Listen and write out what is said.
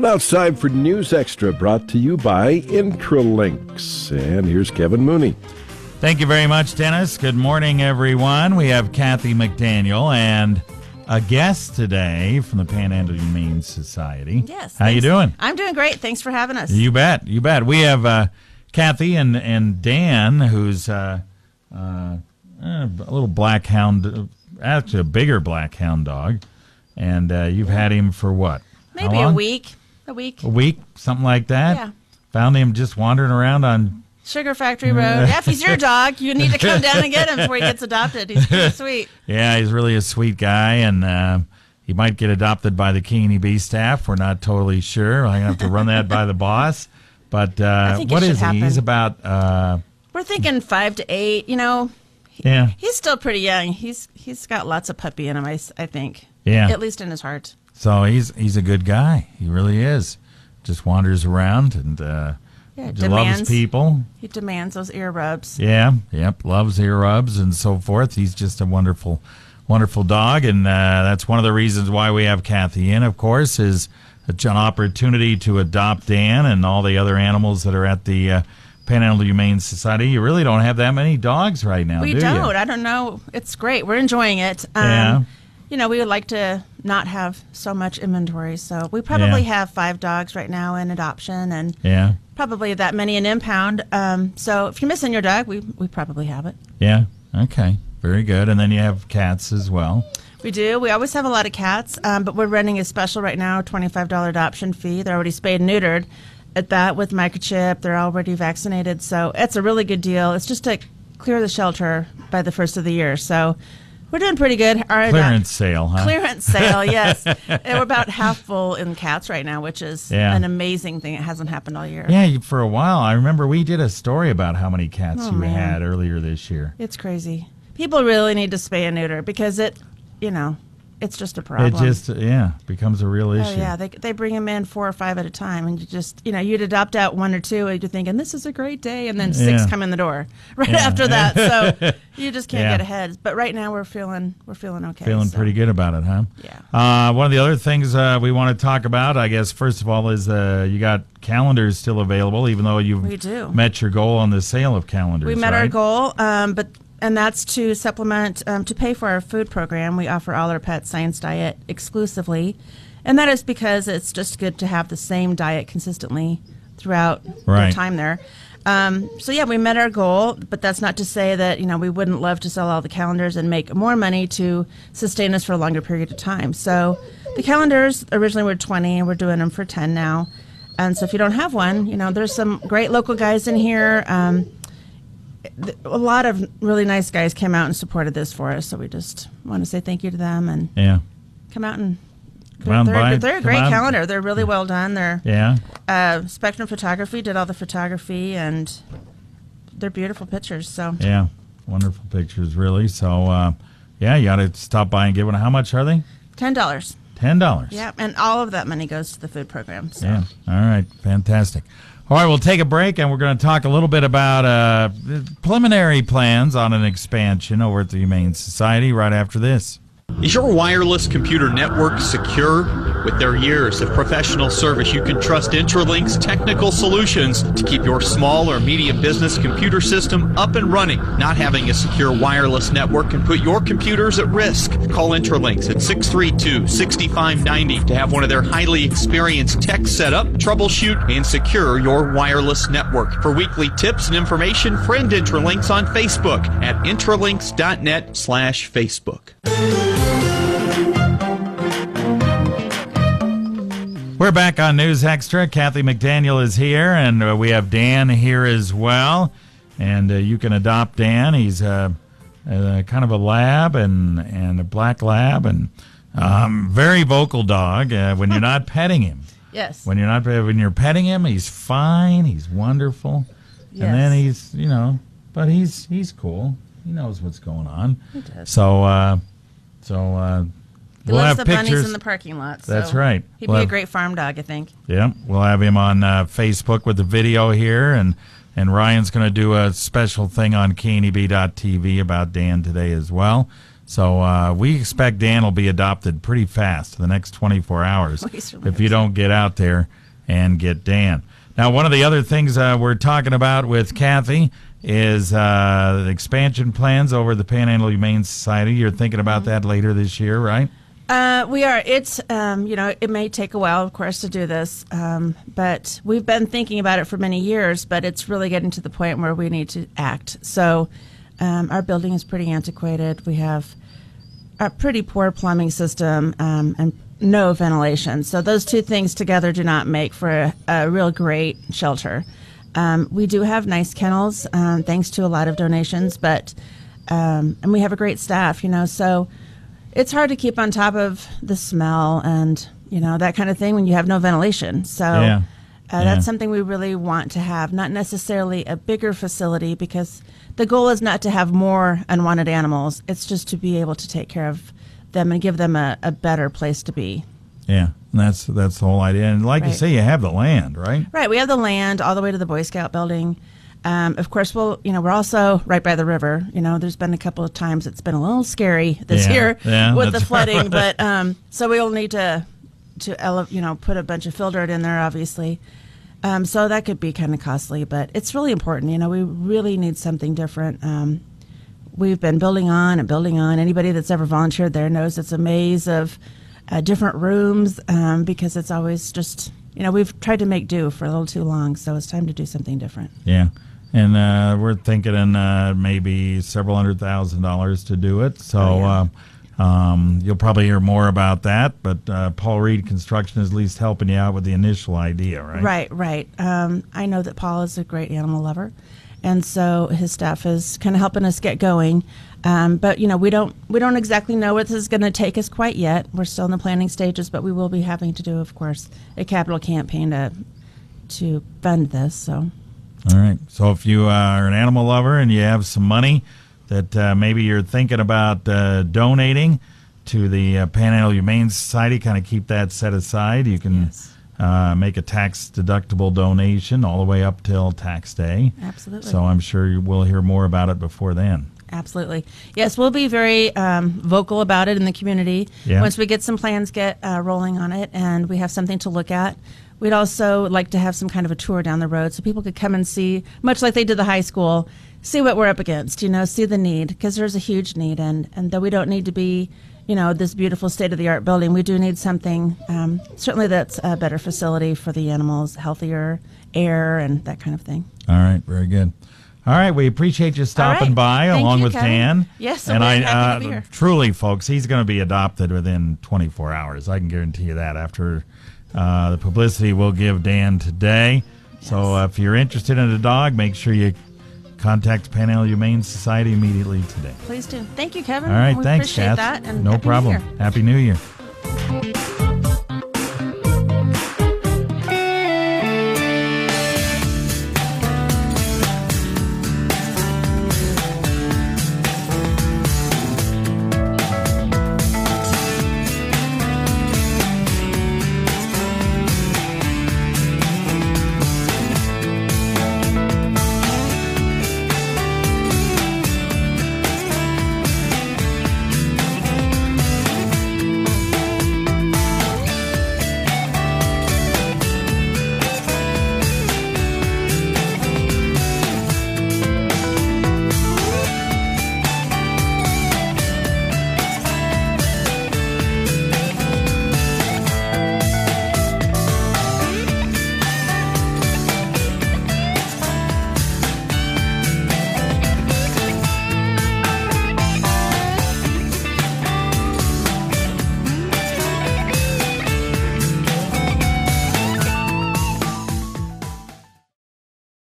Now it's time for News Extra, brought to you by Intralinks. And here's Kevin Mooney. Thank you very much, Dennis. Good morning, everyone. We have Kathy McDaniel and a guest today from the Panhandle Humane Society. Yes. How you doing? I'm doing great. Thanks for having us. You bet. You bet. We have Kathy and Dan, who's a little black hound, actually a bigger black hound dog. And you've had him for what? Maybe a week. A week, something like that? Yeah. Found him just wandering around on Sugar Factory Road. Yeah, if he's your dog, you need to come down and get him before he gets adopted. He's pretty sweet. Yeah, he's really a sweet guy, and he might get adopted by the KNEB staff. We're not totally sure. I'm going to have to run that by the boss. But what is he? He's about... We're thinking 5 to 8, Yeah. He's still pretty young. He's got lots of puppy in him, I think. Yeah. At least in his heart. So he's a good guy. He really is. Just wanders around and loves people. He demands those ear rubs. Yeah, yep, loves ear rubs and so forth. He's just a wonderful, wonderful dog, and that's one of the reasons why we have Kathy in, of course, is an opportunity to adopt Dan and all the other animals that are at the Panhandle Humane Society. You really don't have that many dogs right now, do you? We don't. I don't know. It's great. We're enjoying it. Yeah. We would like to not have so much inventory, so we probably have 5 dogs right now in adoption, and probably that many in impound. So if you're missing your dog, we probably have it. Yeah. Okay. Very good. And then you have cats as well. We do. We always have a lot of cats, but we're running a special right now, $25 adoption fee. They're already spayed and neutered at that with microchip. They're already vaccinated, so it's a really good deal. It's just to clear the shelter by the first of the year, so we're doing pretty good. Clearance sale, huh? Clearance sale, yes. And we're about half full in cats right now, which is an amazing thing. It hasn't happened all year. Yeah, for a while. I remember we did a story about how many cats you had earlier this year. It's crazy. People really need to spay and neuter because it's just a problem. It just, becomes a real issue. Oh, yeah. They bring them in 4 or 5 at a time, and you just, you'd adopt out 1 or 2, and you're thinking, this is a great day, and then 6 come in the door right after that. So you just can't get ahead. But right now we're feeling okay. Feeling pretty good about it, huh? Yeah. One of the other things we want to talk about, I guess, first of all, is you got calendars still available, even though you've met your goal on the sale of calendars. We met our goal, and that's to supplement, to pay for our food program. We offer all our pets Science Diet exclusively. And that is because it's just good to have the same diet consistently throughout their time there. We met our goal, but that's not to say that, we wouldn't love to sell all the calendars and make more money to sustain us for a longer period of time. So the calendars originally were 20, and we're doing them for 10 now. And so if you don't have one, there's some great local guys in here. A lot of really nice guys came out and supported this for us, so we just want to say thank you to them and come out and they're a great calendar. They're really well done. They're Spectrum Photography did all the photography, and they're beautiful pictures. So wonderful pictures, really. So you got to stop by and give one. How much are they? $10. $10. Yeah, and all of that money goes to the food program. So. Yeah. All right. Fantastic. All right, we'll take a break, and we're going to talk a little bit about preliminary plans on an expansion over at the Humane Society right after this. Is your wireless computer network secure? With their years of professional service, you can trust Intralink's technical solutions to keep your small or medium business computer system up and running. Not having a secure wireless network can put your computers at risk. Call Intralinks at 632-6590 to have one of their highly experienced techs set up, troubleshoot, and secure your wireless network. For weekly tips and information, friend Intralinks on Facebook at intralinks.net/Facebook. We're back on News Extra. Kathy McDaniel is here, and we have Dan here as well. And you can adopt Dan. He's kind of a lab and a black lab, and very vocal dog when you're not petting him. Yes. When you're petting him, he's fine. He's wonderful. Yes. And then he's but he's cool. He knows what's going on. He does. So he we'll loves have the pictures. Bunnies in the parking lot. So that's right. He'd be a great farm dog, I think. Yeah, we'll have him on Facebook with the video here, and Ryan's going to do a special thing on KNEB.TV about Dan today as well. So we expect Dan will be adopted pretty fast, the next 24 hours, if you don't get out there and get Dan. Now, one of the other things we're talking about with Kathy is the expansion plans over the Panhandle Humane Society. You're thinking about that later this year, right? We are. It's, it may take a while, of course, to do this, but we've been thinking about it for many years, but it's really getting to the point where we need to act. So our building is pretty antiquated. We have a pretty poor plumbing system and no ventilation. So those two things together do not make for a real great shelter. We do have nice kennels, thanks to a lot of donations, but and we have a great staff, so it's hard to keep on top of the smell and, that kind of thing when you have no ventilation. So that's something we really want to have, not necessarily a bigger facility, because the goal is not to have more unwanted animals. It's just to be able to take care of them and give them a better place to be. Yeah, and that's the whole idea. And like you say, you have the land, right? Right, we have the land all the way to the Boy Scout building. Of course, we're also right by the river. There's been a couple of times it's been a little scary this year with the flooding, but so we'll need to put a bunch of fill dirt in there, obviously. So that could be kind of costly, but it's really important. We really need something different. We've been building on and building on. Anybody that's ever volunteered there knows it's a maze of different rooms, because it's always just, we've tried to make do for a little too long, so it's time to do something different. Yeah, and we're thinking in maybe several $100,000 to do it, so you'll probably hear more about that, but Paul Reed Construction is at least helping you out with the initial idea, right? Right. I know that Paul is a great animal lover, and so his staff is kind of helping us get going. But we don't exactly know what this is going to take us quite yet. We're still in the planning stages, but we will be having to do, of course, a capital campaign to fund this. So, all right. So if you are an animal lover and you have some money that maybe you're thinking about donating to the Panhandle Humane Society, kind of keep that set aside. You can make a tax-deductible donation all the way up till tax day. Absolutely. So I'm sure we'll hear more about it before then. Absolutely. Yes, we'll be very vocal about it in the community. Yeah. Once we get some plans rolling on it and we have something to look at. We'd also like to have some kind of a tour down the road so people could come and see, much like they did the high school, see what we're up against, see the need, because there's a huge need. And though we don't need to be, this beautiful state-of-the-art building, we do need something, certainly that's a better facility for the animals, healthier air and that kind of thing. All right, very good. All right, we appreciate you stopping by along with Dan. Yes, and happy to be here. Truly, folks, he's going to be adopted within 24 hours. I can guarantee you that after the publicity we'll give Dan today. Yes. So if you're interested in a dog, make sure you contact Panhandle Humane Society immediately today. Please do. Thank you, Kevin. All right, we thanks, appreciate Kath. that. And no Happy problem. New Year. Happy New Year.